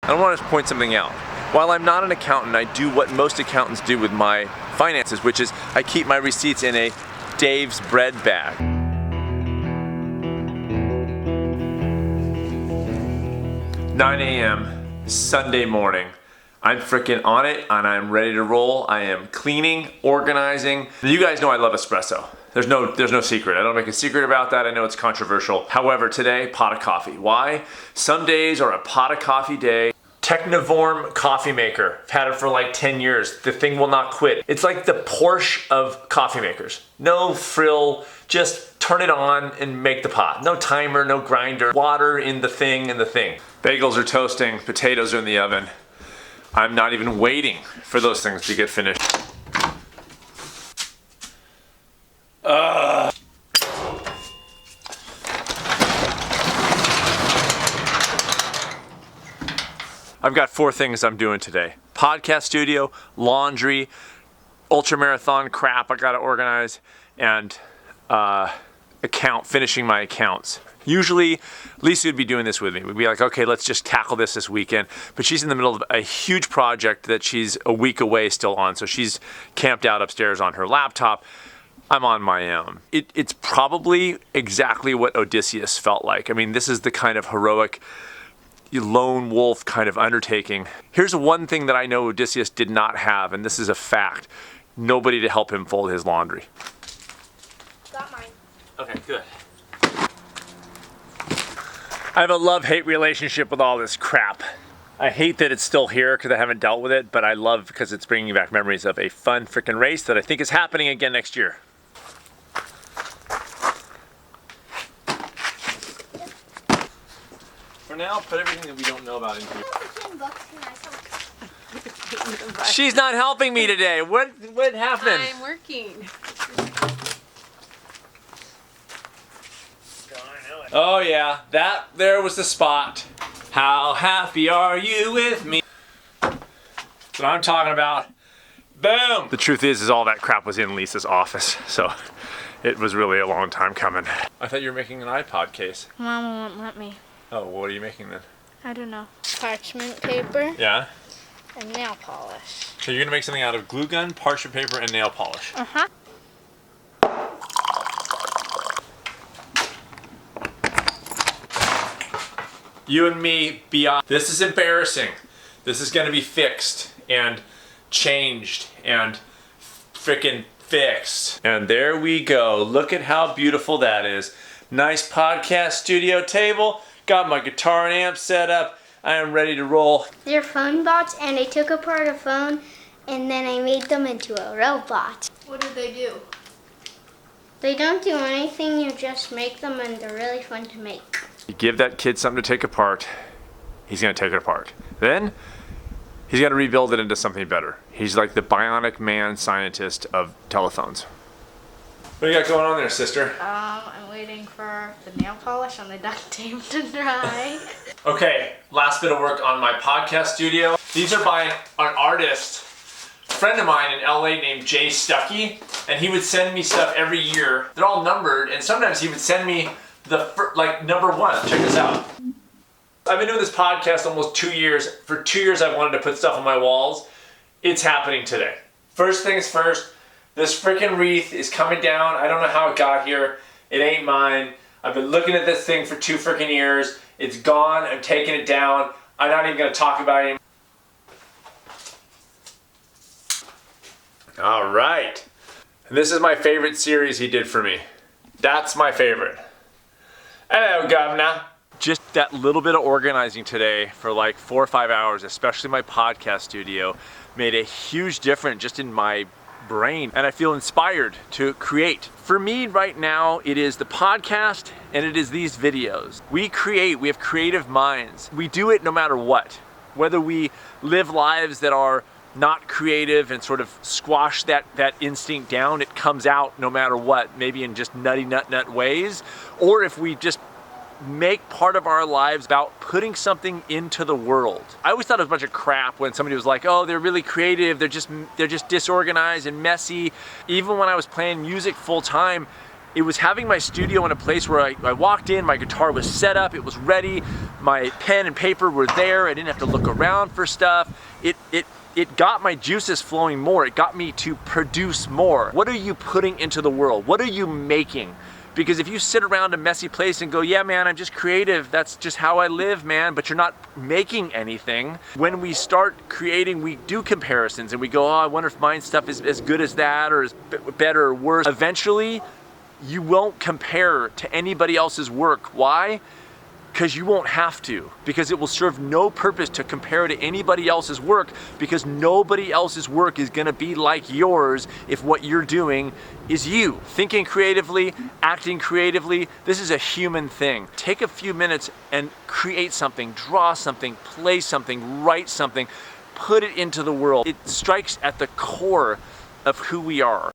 I want to point something out. While I'm not an accountant, I do what most accountants do with my finances, which is I keep my receipts in a Dave's bread bag. 9 a.m. Sunday morning. I'm freaking on it and I'm ready to roll. I am cleaning, organizing. You guys know I love espresso. There's no secret. I don't make a secret about that. I know it's controversial. However, today, pot of coffee. Why? Some days are a pot of coffee day. Technivorm coffee maker. I've had it for like 10 years. The thing will not quit. It's like the Porsche of coffee makers. No frill, just turn it on and make the pot. No timer, no grinder, water in the thing and the thing. Bagels are toasting, potatoes are in the oven. I'm not even waiting for those things to get finished. I've got 4 things I'm doing today. Podcast studio, laundry, ultramarathon crap I gotta organize, and finishing my accounts. Usually, Lisa would be doing this with me. We'd be like, okay, let's just tackle this weekend. But she's in the middle of a huge project that she's a week away still on. So she's camped out upstairs on her laptop. I'm on my own. It's probably exactly what Odysseus felt like. I mean, this is the kind of heroic lone wolf kind of undertaking. Here's one thing that I know Odysseus did not have, and this is a fact. Nobody to help him fold his laundry. Got mine. Okay, good. I have a love-hate relationship with all this crap. I hate that it's still here because I haven't dealt with it, but I love because it's bringing back memories of a fun freaking race that I think is happening again next year. For now, put everything that we don't know about into here. She's not helping me today. What happened? I'm working. Oh yeah, that there was the spot. How happy are you with me? That's what I'm talking about. Boom! The truth is all that crap was in Lisa's office, so it was really a long time coming. I thought you were making an iPod case. Mama won't let me. Oh, well, what are you making then? I don't know. Parchment paper. Yeah? And nail polish. So you're gonna make something out of glue gun, parchment paper, and nail polish. Uh-huh. You and me beyond. This is embarrassing. This is gonna be fixed and changed and frickin' fixed. And there we go. Look at how beautiful that is. Nice podcast studio table. Got my guitar and amp set up. I am ready to roll. They're phone bots, and I took apart a phone and then I made them into a robot. What do they do? They don't do anything, you just make them and they're really fun to make. You give that kid something to take apart, he's gonna take it apart. Then, he's gonna rebuild it into something better. He's like the bionic man scientist of telephones. What do you got going on there, sister? I'm waiting for the nail polish on the duct tape to dry. Okay, last bit of work on my podcast studio. These are by an artist, friend of mine in LA named Jay Stuckey, and he would send me stuff every year. They're all numbered, and sometimes he would send me number 1. Check this out. I've been doing this podcast almost 2 years. For 2 years I've wanted to put stuff on my walls. It's happening today. First things first, this freaking wreath is coming down. I don't know how it got here. It ain't mine. I've been looking at this thing for 2 freaking years. It's gone. I'm taking it down. I'm not even gonna talk about it anymore. All right. And this is my favorite series he did for me. That's my favorite. Hello, Governor. Just that little bit of organizing today for like 4 or 5 hours, especially my podcast studio, made a huge difference just in my brain, and I feel inspired to create. For me right now, it is the podcast and it is these videos. We have creative minds. We do it no matter what. Whether we live lives that are not creative and sort of squash that instinct down, it comes out no matter what, maybe in just nutty nut ways, or if we just make part of our lives about putting something into the world. I always thought it was a bunch of crap when somebody was like, oh, they're really creative, they're just disorganized and messy. Even when I was playing music full time, It was having my studio in a place where I walked in, my guitar was set up, it was ready, my pen and paper were there, I didn't have to look around for stuff. It got my juices flowing more. It got me to produce more. What are you putting into the world? What are you making? Because if you sit around a messy place and go, yeah, man, I'm just creative, that's just how I live, man, but you're not making anything. When we start creating, we do comparisons and we go, oh, I wonder if my stuff is as good as that or is better or worse. Eventually, you won't compare to anybody else's work. Why? Because you won't have to, because it will serve no purpose to compare to anybody else's work, because nobody else's work is gonna be like yours if what you're doing is you. Thinking creatively, acting creatively, this is a human thing. Take a few minutes and create something, draw something, play something, write something, put it into the world. It strikes at the core of who we are.